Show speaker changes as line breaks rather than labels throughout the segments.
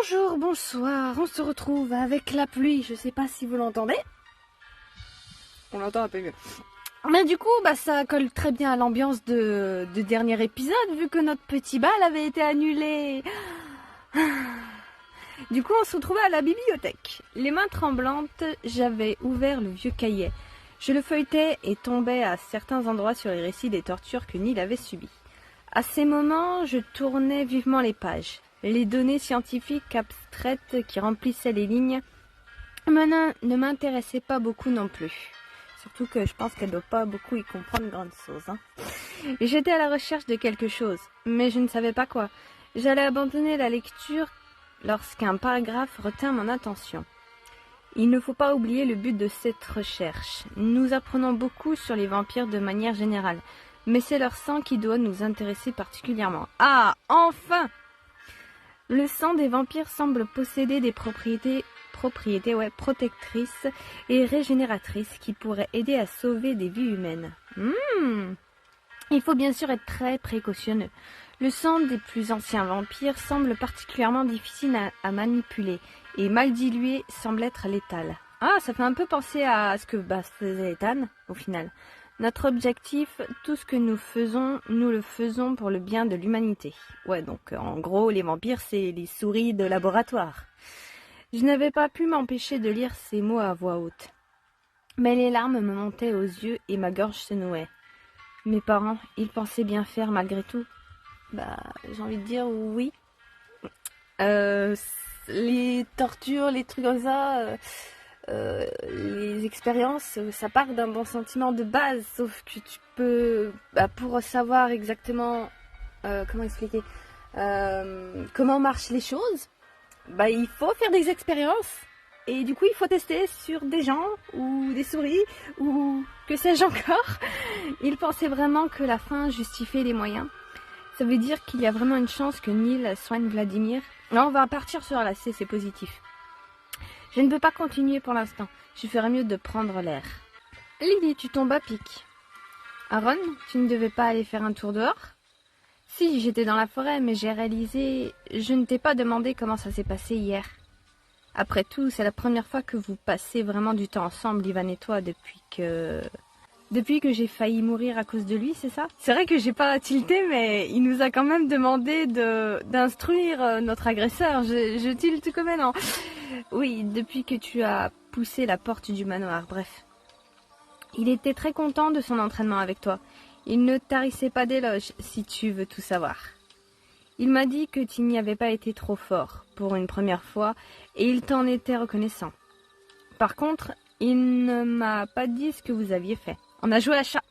Bonjour, bonsoir, on se retrouve avec la pluie, je sais pas si vous l'entendez. On l'entend un peu mieux. Mais du coup, ça colle très bien à l'ambiance de dernier épisode, vu que notre petit bal avait été annulé. Du coup, on se retrouvait à la bibliothèque. Les mains tremblantes, j'avais ouvert le vieux cahier. Je le feuilletais et tombais à certains endroits sur les récits des tortures que Neil avait subies. À ces moments, je tournais vivement les pages. Les données scientifiques abstraites qui remplissaient les lignes ne m'intéressaient pas beaucoup non plus. Surtout que je pense qu'elle ne doit pas beaucoup y comprendre grande chose. J'étais à la recherche de quelque chose, mais je ne savais pas quoi. J'allais abandonner la lecture lorsqu'un paragraphe retint mon attention. Il ne faut pas oublier le but de cette recherche. Nous apprenons beaucoup sur les vampires de manière générale, mais c'est leur sang qui doit nous intéresser particulièrement. Ah, enfin! Le sang des vampires semble posséder des propriétés protectrices et régénératrices qui pourraient aider à sauver des vies humaines. Il faut bien sûr être très précautionneux. Le sang des plus anciens vampires semble particulièrement difficile à manipuler et mal dilué semble être létal. Ah, ça fait un peu penser à ce que faisait Ethan au final. Notre objectif, tout ce que nous le faisons pour le bien de l'humanité. Ouais, donc en gros, les vampires, c'est les souris de laboratoire. Je n'avais pas pu m'empêcher de lire ces mots à voix haute. Mais les larmes me montaient aux yeux et ma gorge se nouait. Mes parents, ils pensaient bien faire malgré tout. J'ai envie de dire oui. Les tortures, les trucs comme ça... les expériences, ça part d'un bon sentiment de base, sauf que tu peux, pour savoir exactement comment expliquer, comment marchent les choses, il faut faire des expériences et du coup il faut tester sur des gens ou des souris ou que sais-je encore. Il pensait vraiment que la fin justifiait les moyens. Ça veut dire qu'il y a vraiment une chance que Neil soigne Vladimir. Là, on va partir sur la C, c'est positif. Je ne peux pas continuer pour l'instant. Je ferais mieux de prendre l'air. Lily, tu tombes à pic. Aaron, tu ne devais pas aller faire un tour dehors? Si, j'étais dans la forêt, mais j'ai réalisé... Je ne t'ai pas demandé comment ça s'est passé hier. Après tout, c'est la première fois que vous passez vraiment du temps ensemble, Ivan et toi, depuis que j'ai failli mourir à cause de lui, c'est ça? C'est vrai que j'ai pas tilté, mais il nous a quand même demandé d'instruire notre agresseur. Je tilte comme non. Oui, depuis que tu as poussé la porte du manoir, bref. Il était très content de son entraînement avec toi. Il ne tarissait pas d'éloges, si tu veux tout savoir. Il m'a dit que tu n'y avais pas été trop fort, pour une première fois, et il t'en était reconnaissant. Par contre, il ne m'a pas dit ce que vous aviez fait. On a joué à chat.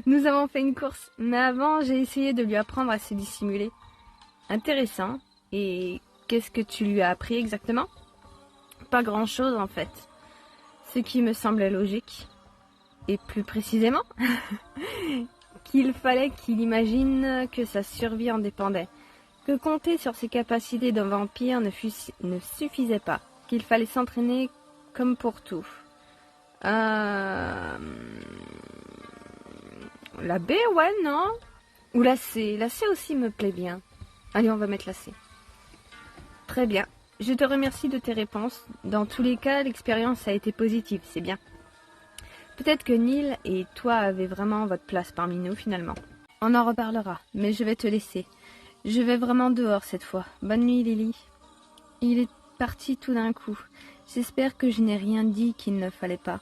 Nous avons fait une course, mais avant, j'ai essayé de lui apprendre à se dissimuler. Intéressant. Et qu'est-ce que tu lui as appris exactement? Pas grand-chose en fait. Ce qui me semblait logique. Et plus précisément, qu'il fallait qu'il imagine que sa survie en dépendait. Que compter sur ses capacités d'un vampire ne suffisait pas. Qu'il fallait s'entraîner comme pour tout. La B, ouais, non? Ou la C. La C aussi me plaît bien. Allez, on va mettre la C. Très bien. Je te remercie de tes réponses. Dans tous les cas, l'expérience a été positive, c'est bien. Peut-être que Neil et toi avez vraiment votre place parmi nous, finalement. On en reparlera, mais je vais te laisser. Je vais vraiment dehors cette fois. Bonne nuit, Lily. Il est parti tout d'un coup. J'espère que je n'ai rien dit qu'il ne fallait pas.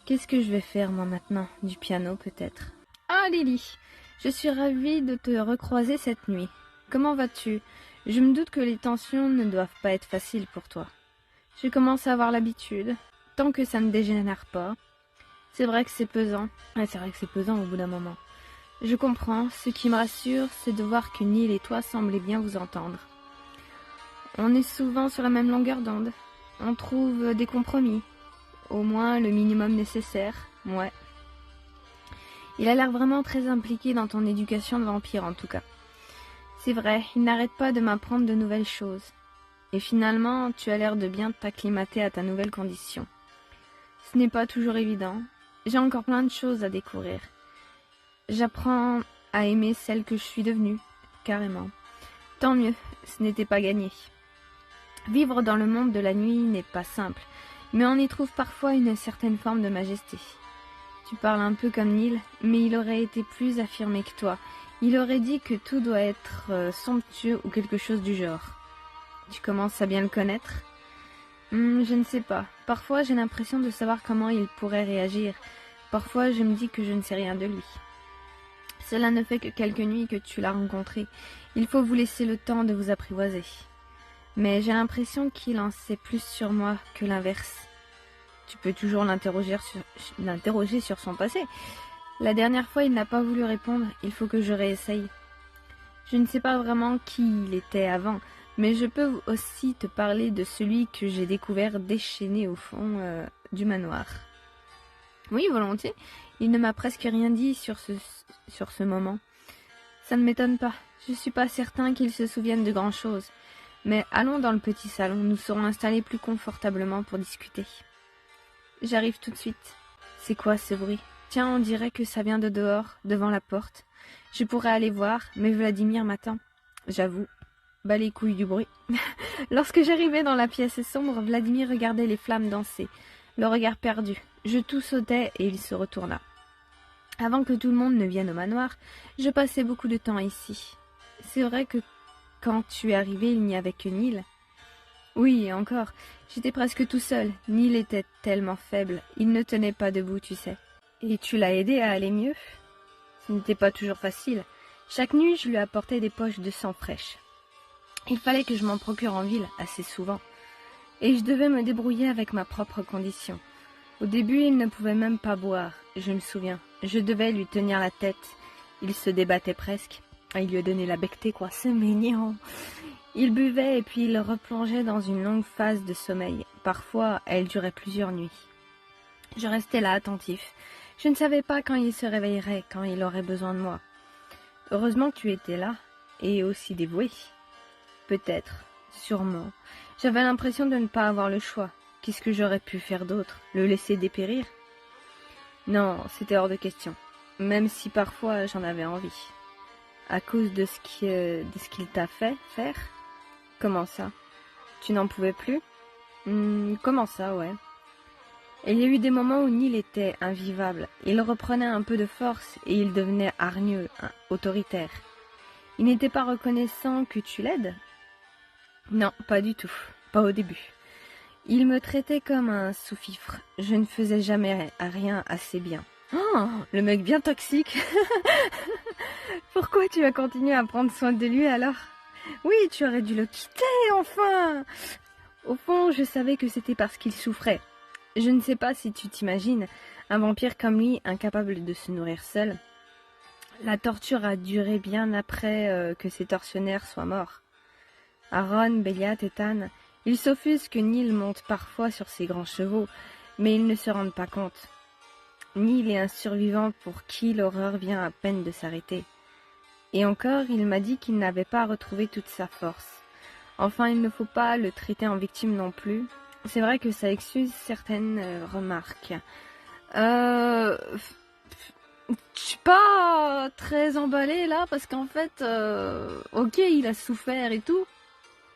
Qu'est-ce que je vais faire, moi, maintenant? Du piano, peut-être. Ah, Lily, je suis ravie de te recroiser cette nuit. Comment vas-tu? Je me doute que les tensions ne doivent pas être faciles pour toi. Je commence à avoir l'habitude, tant que ça ne dégénère pas. C'est vrai que c'est pesant. Ouais, c'est vrai que c'est pesant au bout d'un moment. Je comprends. Ce qui me rassure, c'est de voir que Neil et toi semblez bien vous entendre. On est souvent sur la même longueur d'onde. On trouve des compromis. Au moins le minimum nécessaire. Ouais. Il a l'air vraiment très impliqué dans ton éducation de vampire, en tout cas. C'est vrai, il n'arrête pas de m'apprendre de nouvelles choses. Et finalement, tu as l'air de bien t'acclimater à ta nouvelle condition. Ce n'est pas toujours évident. J'ai encore plein de choses à découvrir. J'apprends à aimer celle que je suis devenue, carrément. Tant mieux, ce n'était pas gagné. Vivre dans le monde de la nuit n'est pas simple, mais on y trouve parfois une certaine forme de majesté. Tu parles un peu comme Neil, mais il aurait été plus affirmé que toi. Il aurait dit que tout doit être somptueux ou quelque chose du genre. Tu commences à bien le connaître ? Je ne sais pas. Parfois j'ai l'impression de savoir comment il pourrait réagir. Parfois je me dis que je ne sais rien de lui. Cela ne fait que quelques nuits que tu l'as rencontré. Il faut vous laisser le temps de vous apprivoiser. Mais j'ai l'impression qu'il en sait plus sur moi que l'inverse. Tu peux toujours l'interroger sur son passé. La dernière fois, il n'a pas voulu répondre. Il faut que je réessaye. Je ne sais pas vraiment qui il était avant, mais je peux aussi te parler de celui que j'ai découvert déchaîné au fond du manoir. Oui, volontiers. Il ne m'a presque rien dit sur ce moment. Ça ne m'étonne pas. Je suis pas certain qu'il se souvienne de grand-chose. Mais allons dans le petit salon, nous serons installés plus confortablement pour discuter. J'arrive tout de suite. C'est quoi ce bruit ? Tiens, on dirait que ça vient de dehors, devant la porte. Je pourrais aller voir, mais Vladimir m'attend. J'avoue. Bas les couilles du bruit. Lorsque j'arrivai dans la pièce sombre, Vladimir regardait les flammes danser, le regard perdu. Je tout sautais et il se retourna. Avant que tout le monde ne vienne au manoir, je passais beaucoup de temps ici. C'est vrai que quand tu es arrivé, il n'y avait que Neil. Oui, et encore, j'étais presque tout seul. Neil était tellement faible, il ne tenait pas debout, tu sais. Et tu l'as aidé à aller mieux ? Ce n'était pas toujours facile. Chaque nuit, je lui apportais des poches de sang fraîche. Il fallait que je m'en procure en ville assez souvent. Et je devais me débrouiller avec ma propre condition. Au début, il ne pouvait même pas boire, je me souviens. Je devais lui tenir la tête. Il se débattait presque. Il lui a donné la becqueté, quoi, c'est mignon. Il buvait et puis il replongeait dans une longue phase de sommeil. Parfois, elle durait plusieurs nuits. Je restais là, attentif. Je ne savais pas quand il se réveillerait, quand il aurait besoin de moi. Heureusement que tu étais là, et aussi dévoué. Peut-être, sûrement. J'avais l'impression de ne pas avoir le choix. Qu'est-ce que j'aurais pu faire d'autre ? Le laisser dépérir ? Non, c'était hors de question. Même si parfois j'en avais envie. À cause de ce qu'il t'a fait faire ? Comment ça ? Tu n'en pouvais plus ? Comment ça, ouais. Il y a eu des moments où Neil était invivable. Il reprenait un peu de force et il devenait hargneux, autoritaire. Il n'était pas reconnaissant que tu l'aides ? Non, pas du tout. Pas au début. Il me traitait comme un sous-fifre. Je ne faisais jamais rien assez bien. Oh, le mec bien toxique. Pourquoi tu as continué à prendre soin de lui alors ? Oui, tu aurais dû le quitter, enfin. Au fond, je savais que c'était parce qu'il souffrait. Je ne sais pas si tu t'imagines, un vampire comme lui, incapable de se nourrir seul. La torture a duré bien après que ses tortionnaires soient morts. Aaron, Béliat et Tan, ils s'offusquent que Neil monte parfois sur ses grands chevaux, mais ils ne se rendent pas compte. Neil est un survivant pour qui l'horreur vient à peine de s'arrêter. Et encore, il m'a dit qu'il n'avait pas retrouvé toute sa force. Enfin, il ne faut pas le traiter en victime non plus. C'est vrai que ça excuse certaines remarques. Je suis pas très emballée là, parce qu'en fait, ok, il a souffert et tout,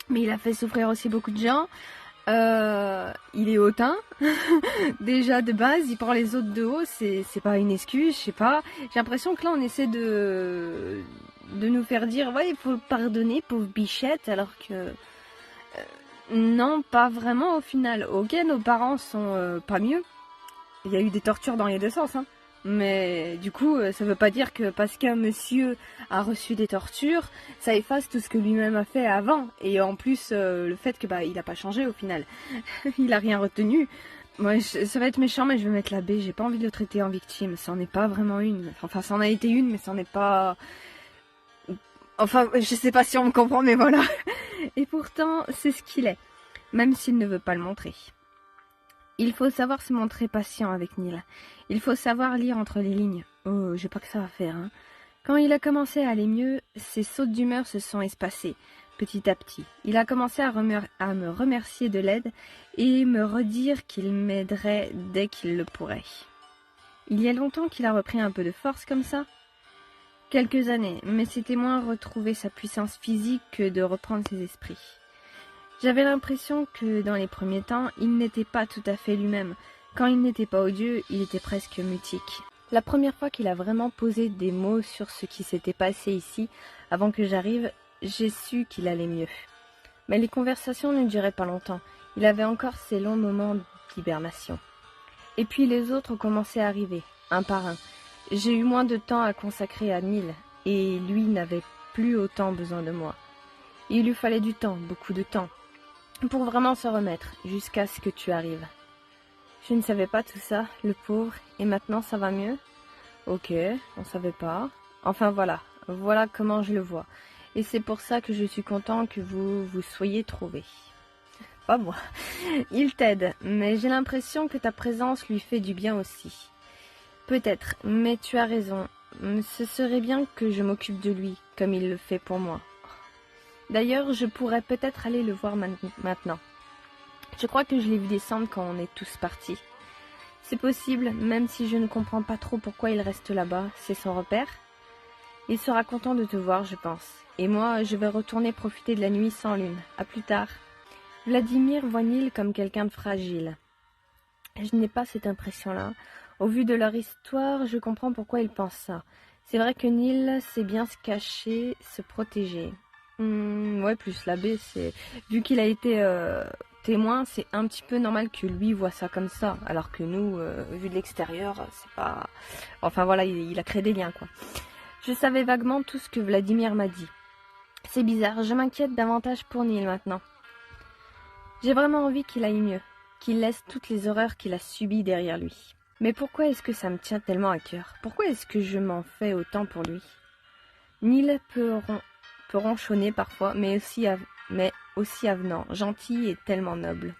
mais il a fait souffrir aussi beaucoup de gens. Il est hautain. Déjà de base, il prend les autres de haut, c'est pas une excuse, je sais pas. J'ai l'impression que là on essaie de nous faire dire ouais, il faut le pardonner, pauvre bichette, alors que non, pas vraiment au final. Ok, nos parents sont pas mieux. Il y a eu des tortures dans les deux sens, hein. Mais du coup, ça veut pas dire que parce qu'un monsieur a reçu des tortures, ça efface tout ce que lui-même a fait avant. Et en plus, le fait que il a pas changé au final. Il a rien retenu. Moi, ça va être méchant, mais je vais mettre la B. J'ai pas envie de le traiter en victime. Ça en est pas vraiment une. Enfin, ça en a été une, mais ça en est pas... Enfin, je sais pas si on me comprend, mais voilà. Et pourtant, c'est ce qu'il est. Même s'il ne veut pas le montrer. Il faut savoir se montrer patient avec Neil. Il faut savoir lire entre les lignes. Oh, je sais pas que ça va faire, hein. Quand il a commencé à aller mieux, ses sautes d'humeur se sont espacées, petit à petit. Il a commencé à me remercier de l'aide et me redire qu'il m'aiderait dès qu'il le pourrait. Il y a longtemps qu'il a repris un peu de force comme ça ? Quelques années, mais c'était moins retrouver sa puissance physique que de reprendre ses esprits. J'avais l'impression que dans les premiers temps, il n'était pas tout à fait lui-même. Quand il n'était pas odieux, il était presque mutique. La première fois qu'il a vraiment posé des mots sur ce qui s'était passé ici, avant que j'arrive, j'ai su qu'il allait mieux. Mais les conversations ne duraient pas longtemps. Il avait encore ses longs moments d'hibernation. Et puis les autres ont commencé à arriver, un par un. J'ai eu moins de temps à consacrer à Neil, et lui n'avait plus autant besoin de moi. Il lui fallait du temps, beaucoup de temps, pour vraiment se remettre, jusqu'à ce que tu arrives. Je ne savais pas tout ça, le pauvre, et maintenant ça va mieux? Ok, on savait pas. Enfin voilà comment je le vois. Et c'est pour ça que je suis content que vous vous soyez trouvés. Pas moi. Il t'aide, mais j'ai l'impression que ta présence lui fait du bien aussi. Peut-être, mais tu as raison. Ce serait bien que je m'occupe de lui, comme il le fait pour moi. D'ailleurs, je pourrais peut-être aller le voir maintenant. Je crois que je l'ai vu descendre quand on est tous partis. C'est possible, même si je ne comprends pas trop pourquoi il reste là-bas. C'est son repère. Il sera content de te voir, je pense. Et moi, je vais retourner profiter de la nuit sans lune. À plus tard. Vladimir voit Neil comme quelqu'un de fragile. Je n'ai pas cette impression-là. Au vu de leur histoire, je comprends pourquoi ils pensent ça. C'est vrai que Neil sait bien se cacher, se protéger. Ouais, plus l'abbé, c'est... Vu qu'il a été témoin, c'est un petit peu normal que lui voit ça comme ça. Alors que nous, vu de l'extérieur, c'est pas... Enfin voilà, il a créé des liens, quoi. Je savais vaguement tout ce que Vladimir m'a dit. C'est bizarre, je m'inquiète davantage pour Neil maintenant. J'ai vraiment envie qu'il aille mieux, qu'il laisse toutes les horreurs qu'il a subies derrière lui. Mais pourquoi est-ce que ça me tient tellement à cœur? Pourquoi est-ce que je m'en fais autant pour lui? Neil peut ronchonner parfois, mais aussi avenant, gentil et tellement noble.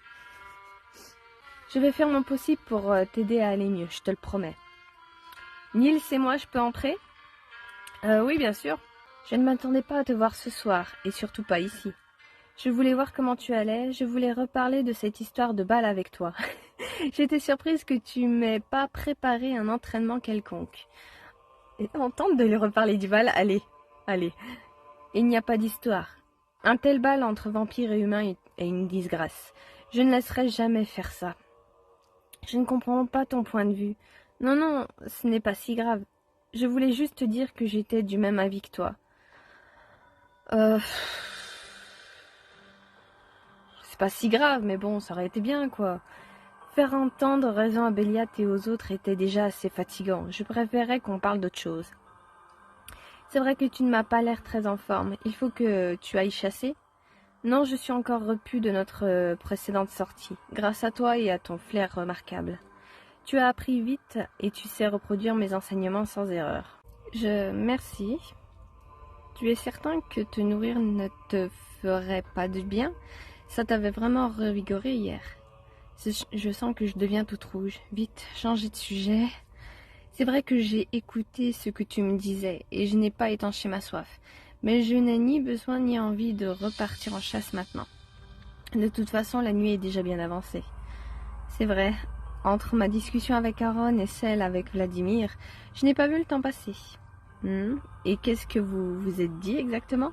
Je vais faire mon possible pour t'aider à aller mieux, je te le promets. Neil, c'est moi, je peux entrer? Oui, bien sûr. Je ne m'attendais pas à te voir ce soir, et surtout pas ici. Je voulais voir comment tu allais, je voulais reparler de cette histoire de bal avec toi. J'étais surprise que tu m'aies pas préparé un entraînement quelconque. Et on tente de lui reparler du bal, allez. Il n'y a pas d'histoire. Un tel bal entre vampires et humains est une disgrâce. Je ne laisserai jamais faire ça. Je ne comprends pas ton point de vue. Non, ce n'est pas si grave. Je voulais juste te dire que j'étais du même avis que toi. C'est pas si grave, mais bon, ça aurait été bien, quoi. Faire entendre raison à Béliat et aux autres était déjà assez fatigant. Je préférais qu'on parle d'autre chose. C'est vrai que tu ne m'as pas l'air très en forme. Il faut que tu ailles chasser? Non, je suis encore repue de notre précédente sortie, grâce à toi et à ton flair remarquable. Tu as appris vite et tu sais reproduire mes enseignements sans erreur. Merci. Tu es certain que te nourrir ne te ferait pas de bien? Ça t'avait vraiment revigoré hier. Je sens que je deviens toute rouge. Vite, changer de sujet. C'est vrai que j'ai écouté ce que tu me disais et je n'ai pas étanché ma soif. Mais je n'ai ni besoin ni envie de repartir en chasse maintenant. De toute façon, la nuit est déjà bien avancée. C'est vrai, entre ma discussion avec Aaron et celle avec Vladimir, je n'ai pas vu le temps passer. Et qu'est-ce que vous vous êtes dit exactement?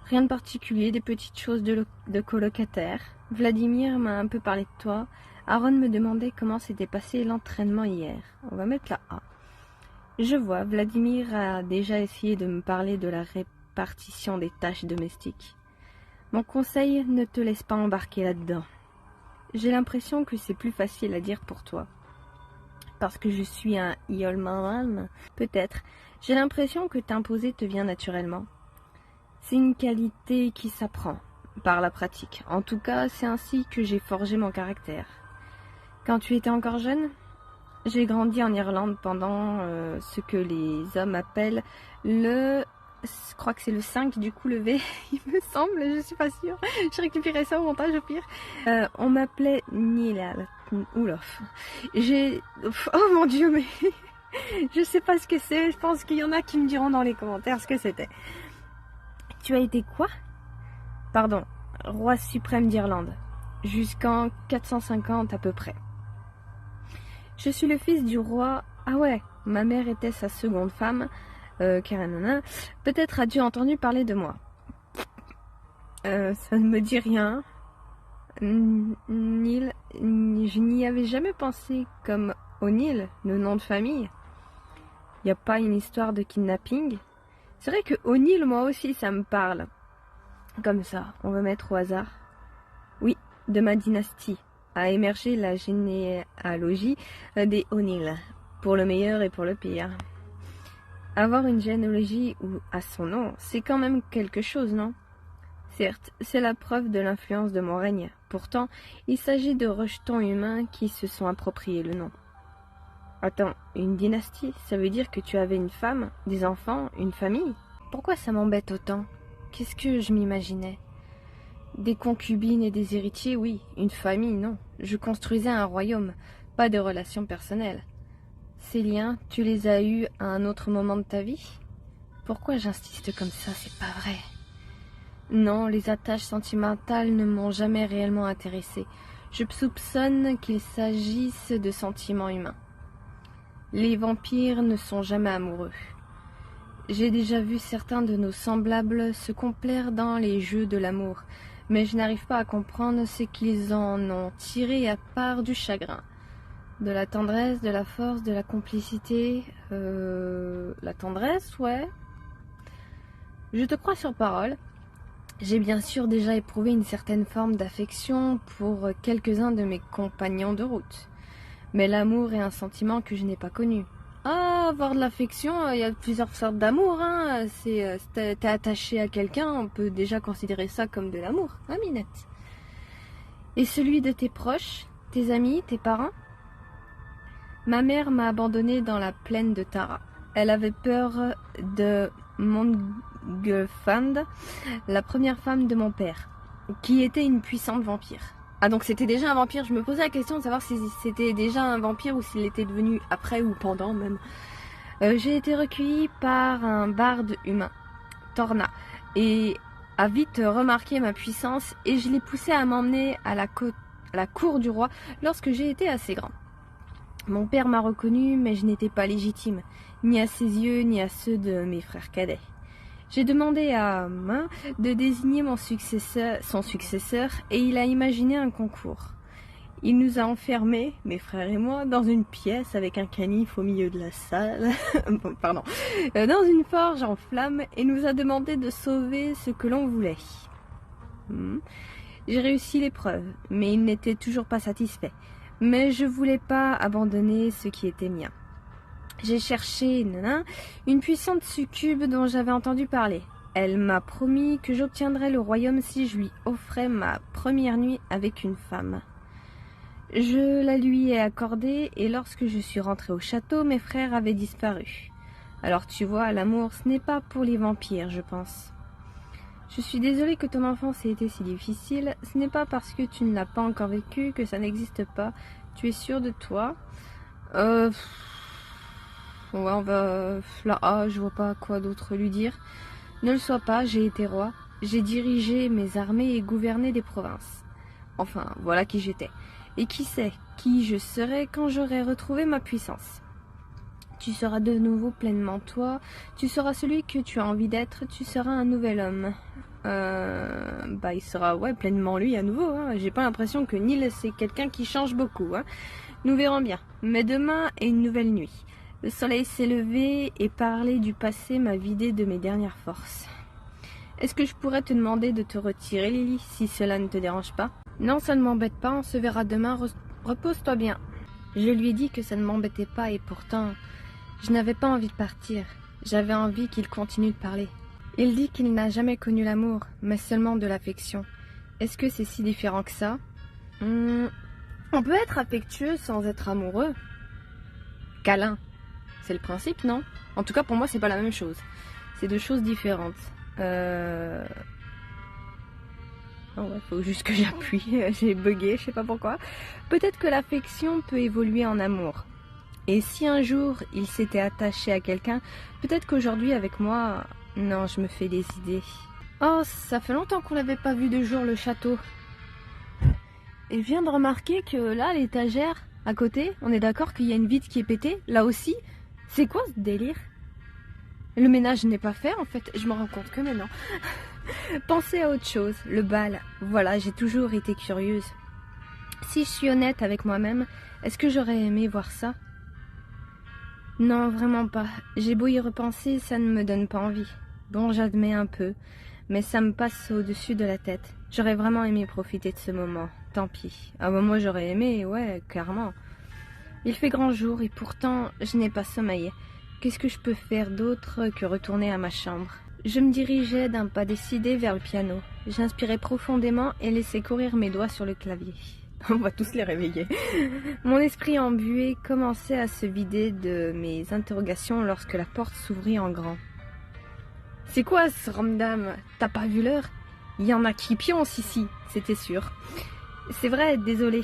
Rien de particulier, des petites choses de colocataire. Vladimir m'a un peu parlé de toi. Aaron me demandait comment s'était passé l'entraînement hier. On va mettre la A. Je vois, Vladimir a déjà essayé de me parler de la répartition des tâches domestiques. Mon conseil, ne te laisse pas embarquer là-dedans. J'ai l'impression que c'est plus facile à dire pour toi. Parce que je suis un Yolman, peut-être. J'ai l'impression que t'imposer te vient naturellement. C'est une qualité qui s'apprend, par la pratique. En tout cas, c'est ainsi que j'ai forgé mon caractère. Quand tu étais encore jeune, j'ai grandi en Irlande pendant ce que les hommes appellent je crois que c'est le 5, du coup le V, il me semble, je suis pas sûre. Je récupérerai ça au montage au pire. On m'appelait Nilal. Oulof. Oh mon Dieu, mais je sais pas ce que c'est. Je pense qu'il y en a qui me diront dans les commentaires ce que c'était. Tu as été quoi? Pardon, roi suprême d'Irlande. Jusqu'en 450 à peu près. Je suis le fils du roi... Ah ouais, ma mère était sa seconde femme, Karenana. Peut-être as-tu entendu parler de moi. Ça ne me dit rien. Neil, je n'y avais jamais pensé comme O'Neill, le nom de famille. Y a pas une histoire de kidnapping? C'est vrai que O'Neill, moi aussi, ça me parle. Comme ça, on va mettre au hasard. Oui, de ma dynastie a émergé la généalogie des O'Neill, pour le meilleur et pour le pire. Avoir une généalogie ou à son nom, c'est quand même quelque chose, non? Certes, c'est la preuve de l'influence de mon règne. Pourtant, il s'agit de rejetons humains qui se sont appropriés le nom. Attends, une dynastie, ça veut dire que tu avais une femme, des enfants, une famille? Pourquoi ça m'embête autant? Qu'est-ce que je m'imaginais? Des concubines et des héritiers, oui. Une famille, non. Je construisais un royaume, pas de relations personnelles. Ces liens, tu les as eus à un autre moment de ta vie? Pourquoi j'insiste comme ça? C'est pas vrai. Non, les attaches sentimentales ne m'ont jamais réellement intéressée. Je soupçonne qu'il s'agisse de sentiments humains. Les vampires ne sont jamais amoureux. J'ai déjà vu certains de nos semblables se complaire dans les jeux de l'amour, mais je n'arrive pas à comprendre ce qu'ils en ont tiré à part du chagrin. De la tendresse, de la force, de la complicité... La tendresse, ouais. Je te crois sur parole. J'ai bien sûr déjà éprouvé une certaine forme d'affection pour quelques-uns de mes compagnons de route. Mais l'amour est un sentiment que je n'ai pas connu. Ah, avoir de l'affection, il y a plusieurs sortes d'amour, hein. T'es attaché à quelqu'un, on peut déjà considérer ça comme de l'amour, hein, Minette? Et celui de tes proches, tes amis, tes parents? Ma mère m'a abandonnée dans la plaine de Tara. Elle avait peur de Mongulfand, la première femme de mon père, qui était une puissante vampire. Ah, donc c'était déjà un vampire. Je me posais la question de savoir si c'était déjà un vampire ou s'il était devenu après ou pendant même. J'ai été recueillie par un barde humain, Torna, et a vite remarqué ma puissance et je l'ai poussé à m'emmener à la cour du roi lorsque j'ai été assez grand. Mon père m'a reconnu, mais je n'étais pas légitime, ni à ses yeux, ni à ceux de mes frères cadets. J'ai demandé à Main de désigner son successeur, et il a imaginé un concours. Il nous a enfermés, mes frères et moi, dans une pièce avec un canif au milieu de la salle, dans une forge en flammes, et nous a demandé de sauver ce que l'on voulait. J'ai réussi l'épreuve, mais il n'était toujours pas satisfait. Mais je voulais pas abandonner ce qui était mien. J'ai cherché une puissante succube dont j'avais entendu parler. Elle m'a promis que j'obtiendrais le royaume si je lui offrais ma première nuit avec une femme. Je la lui ai accordée et lorsque je suis rentrée au château, mes frères avaient disparu. Alors tu vois, l'amour, ce n'est pas pour les vampires, je pense. Je suis désolée que ton enfance ait été si difficile. Ce n'est pas parce que tu ne l'as pas encore vécu que ça n'existe pas. Tu es sûre de toi? Ouais, on va... Là, je vois pas quoi d'autre lui dire. Ne le sois pas, j'ai été roi. J'ai dirigé mes armées et gouverné des provinces. Enfin, voilà qui j'étais. Et qui sait qui je serai quand j'aurai retrouvé ma puissance. Tu seras de nouveau pleinement toi, tu seras celui que tu as envie d'être, tu seras un nouvel homme. Il sera pleinement lui à nouveau. Hein. J'ai pas l'impression que Neil c'est quelqu'un qui change beaucoup. Hein. Nous verrons bien. Mais demain est une nouvelle nuit. Le soleil s'est levé et parler du passé m'a vidé de mes dernières forces. Est-ce que je pourrais te demander de te retirer, Lily, si cela ne te dérange pas? Non, ça ne m'embête pas, on se verra demain, repose-toi bien. Je lui ai dit que ça ne m'embêtait pas et pourtant... Je n'avais pas envie de partir, j'avais envie qu'il continue de parler. Il dit qu'il n'a jamais connu l'amour, mais seulement de l'affection. Est-ce que c'est si différent que ça? On peut être affectueux sans être amoureux. Câlin, c'est le principe, non? En tout cas, pour moi, c'est pas la même chose. C'est deux choses différentes. Faut juste que j'appuie, j'ai bugué, je sais pas pourquoi. Peut-être que l'affection peut évoluer en amour. Et si un jour il s'était attaché à quelqu'un, peut-être qu'aujourd'hui avec moi... Non, je me fais des idées. Oh, ça fait longtemps qu'on n'avait pas vu de jour le château. Et je viens de remarquer que là, l'étagère, à côté, on est d'accord qu'il y a une vitre qui est pétée, là aussi. C'est quoi ce délire? Le ménage n'est pas fait en fait, je me rends compte que maintenant. Pensez à autre chose, le bal. Voilà, j'ai toujours été curieuse. Si je suis honnête avec moi-même, est-ce que j'aurais aimé voir ça? Non, vraiment pas. J'ai beau y repenser, ça ne me donne pas envie. Bon, j'admets un peu, mais ça me passe au-dessus de la tête. J'aurais vraiment aimé profiter de ce moment. Tant pis. Ah bah moi j'aurais aimé, ouais, clairement. Il fait grand jour et pourtant je n'ai pas sommeil. Qu'est-ce que je peux faire d'autre que retourner à ma chambre? Je me dirigeais d'un pas décidé vers le piano. J'inspirais profondément et laissais courir mes doigts sur le clavier. On va tous les réveiller. Mon esprit embué commençait à se vider de mes interrogations lorsque la porte s'ouvrit en grand. C'est quoi ce ramdam? T'as pas vu l'heure? Il y en a qui pioncent ici, c'était sûr. C'est vrai, désolé.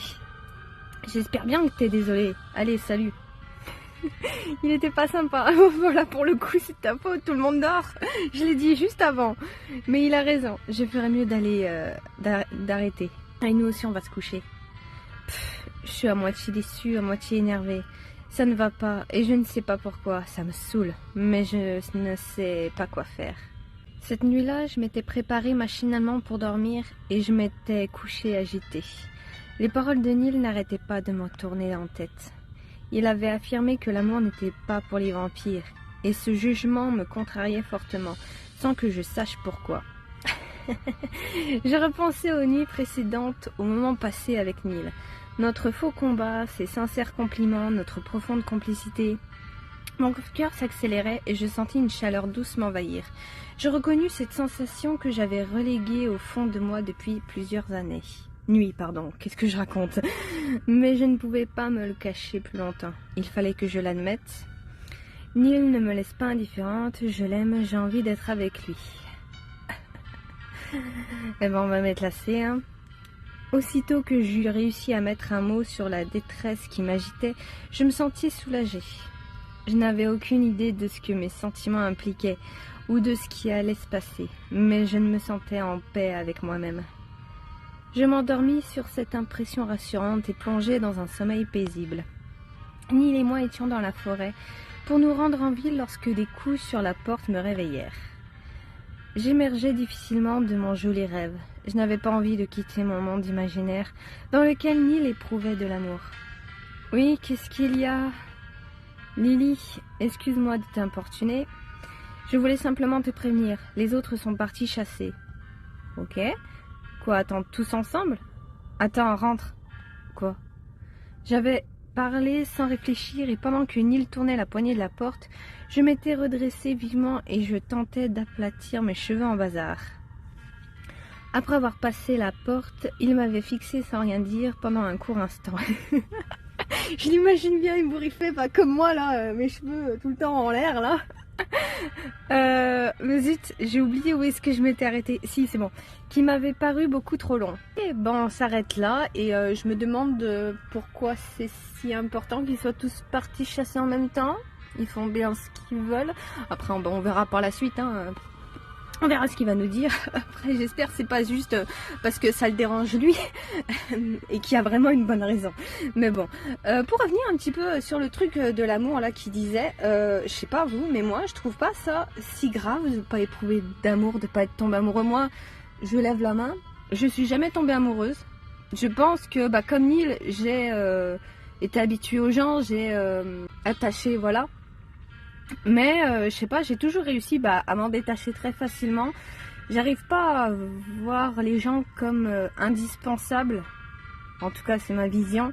J'espère bien que t'es désolé. Allez, salut. Il était pas sympa. Voilà, pour le coup, c'est ta faute, tout le monde dort. Je l'ai dit juste avant. Mais il a raison. Je ferais mieux d'arrêter. Et nous aussi, on va se coucher. Je suis à moitié déçue, à moitié énervée. Ça ne va pas et je ne sais pas pourquoi. Ça me saoule. Mais je ne sais pas quoi faire. Cette nuit-là, je m'étais préparée machinalement pour dormir et je m'étais couchée agitée. Les paroles de Neil n'arrêtaient pas de me tourner en tête. Il avait affirmé que l'amour n'était pas pour les vampires, et ce jugement me contrariait fortement, sans que je sache pourquoi. Je repensais aux nuits précédentes, aux moments passés avec Neil. Notre faux combat, ses sincères compliments, notre profonde complicité. Mon cœur s'accélérait et je sentis une chaleur douce m'envahir. Je reconnus cette sensation que j'avais reléguée au fond de moi depuis plusieurs années. Nuit, pardon, qu'est-ce que je raconte? Mais je ne pouvais pas me le cacher plus longtemps. Il fallait que je l'admette. Neil ne me laisse pas indifférente, je l'aime, j'ai envie d'être avec lui. Eh ben, on va mettre la C, hein. Aussitôt que j'eus réussi à mettre un mot sur la détresse qui m'agitait, je me sentis soulagée. Je n'avais aucune idée de ce que mes sentiments impliquaient ou de ce qui allait se passer, mais je me sentais en paix avec moi-même. Je m'endormis sur cette impression rassurante et plongeai dans un sommeil paisible. Neil et moi étions dans la forêt pour nous rendre en ville lorsque des coups sur la porte me réveillèrent. J'émergeais difficilement de mon joli rêve. Je n'avais pas envie de quitter mon monde imaginaire dans lequel Neil éprouvait de l'amour. « Oui, qu'est-ce qu'il y a ?»« Lily, excuse-moi de t'importuner. Je voulais simplement te prévenir. Les autres sont partis chasser. »« Ok. Quoi, attendre tous ensemble? Attends, rentre. » Quoi? J'avais parlé sans réfléchir et pendant que Neil tournait la poignée de la porte, je m'étais redressée vivement et je tentais d'aplatir mes cheveux en bazar. Après avoir passé la porte, il m'avait fixé sans rien dire pendant un court instant. Je l'imagine bien ébouriffé, pas comme moi là, mes cheveux tout le temps en l'air là. Mais zut, j'ai oublié où est-ce que je m'étais arrêtée. Si, c'est bon. Qui m'avait paru beaucoup trop long. Et bon, on s'arrête là et je me demande pourquoi c'est si important qu'ils soient tous partis chasser en même temps. Ils font bien ce qu'ils veulent. Après, on verra par la suite. Hein. On verra ce qu'il va nous dire. Après, j'espère que c'est pas juste parce que ça le dérange lui et qu'il y a vraiment une bonne raison. Mais bon, pour revenir un petit peu sur le truc de l'amour là qui disait, je sais pas vous, mais moi je trouve pas ça si grave de pas éprouver d'amour, de pas être tombée amoureuse. Moi, je lève la main, je suis jamais tombée amoureuse. Je pense que comme Neil, j'ai été habituée aux gens, j'ai attaché, voilà. Mais je sais pas, j'ai toujours réussi à m'en détacher très facilement. J'arrive pas à voir les gens comme indispensables. En tout cas, c'est ma vision.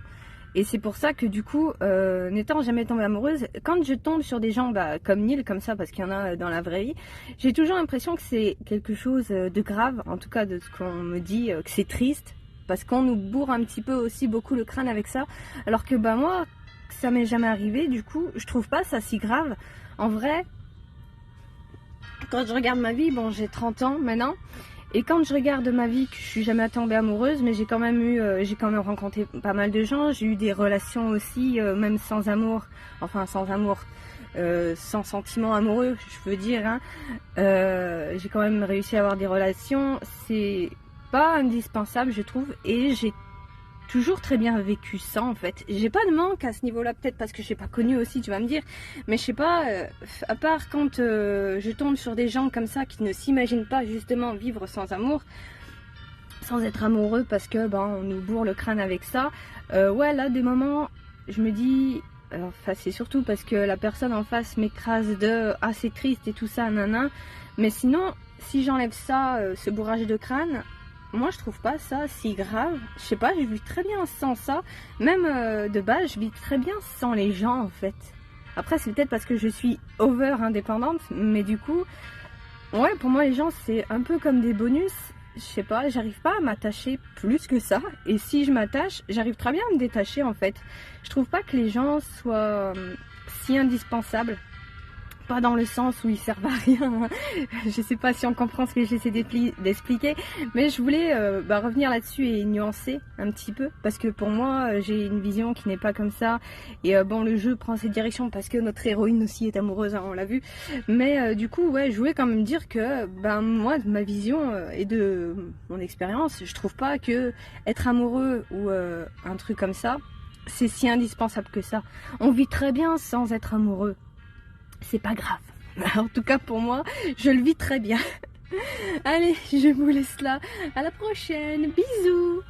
Et c'est pour ça que du coup, n'étant jamais tombée amoureuse, quand je tombe sur des gens comme Neil, comme ça, parce qu'il y en a dans la vraie vie, j'ai toujours l'impression que c'est quelque chose de grave, en tout cas de ce qu'on me dit, que c'est triste, parce qu'on nous bourre un petit peu aussi beaucoup le crâne avec ça. Alors que moi, ça m'est jamais arrivé, du coup, je trouve pas ça si grave. En vrai, quand je regarde ma vie, bon, j'ai 30 ans maintenant, et quand je regarde ma vie, que je suis jamais tombée amoureuse, mais j'ai quand même rencontré pas mal de gens, j'ai eu des relations aussi, même sans amour, sans sentiment amoureux, je veux dire, hein. J'ai quand même réussi à avoir des relations, c'est pas indispensable, je trouve, et j'ai toujours très bien vécu sans en fait. J'ai pas de manque à ce niveau-là, peut-être parce que j'ai pas connu aussi, tu vas me dire. Mais je sais pas, à part quand je tombe sur des gens comme ça qui ne s'imaginent pas justement vivre sans amour, sans être amoureux parce que ben on nous bourre le crâne avec ça. Ouais, là des moments, je me dis, enfin c'est surtout parce que la personne en face m'écrase de ah c'est triste et tout ça, nanan. Mais sinon, si j'enlève ça, ce bourrage de crâne, moi je trouve pas ça si grave. Je sais pas, je vis très bien sans ça. Même de base, je vis très bien sans les gens en fait. Après c'est peut-être parce que je suis over indépendante, mais du coup, ouais, pour moi les gens c'est un peu comme des bonus. Je sais pas, j'arrive pas à m'attacher plus que ça. Et si je m'attache, j'arrive très bien à me détacher en fait. Je trouve pas que les gens soient si indispensables. Pas dans le sens où ils servent à rien. Je sais pas si on comprend ce que j'essaie d'expliquer. Mais je voulais revenir là-dessus et nuancer un petit peu. Parce que pour moi, j'ai une vision qui n'est pas comme ça. Et bon, le jeu prend cette direction parce que notre héroïne aussi est amoureuse, hein, on l'a vu. Mais du coup, ouais, je voulais quand même dire que moi, de ma vision et de mon expérience, je trouve pas que être amoureux ou un truc comme ça, c'est si indispensable que ça. On vit très bien sans être amoureux. C'est pas grave. En tout cas pour moi, je le vis très bien. Allez, je vous laisse là. À la prochaine. Bisous.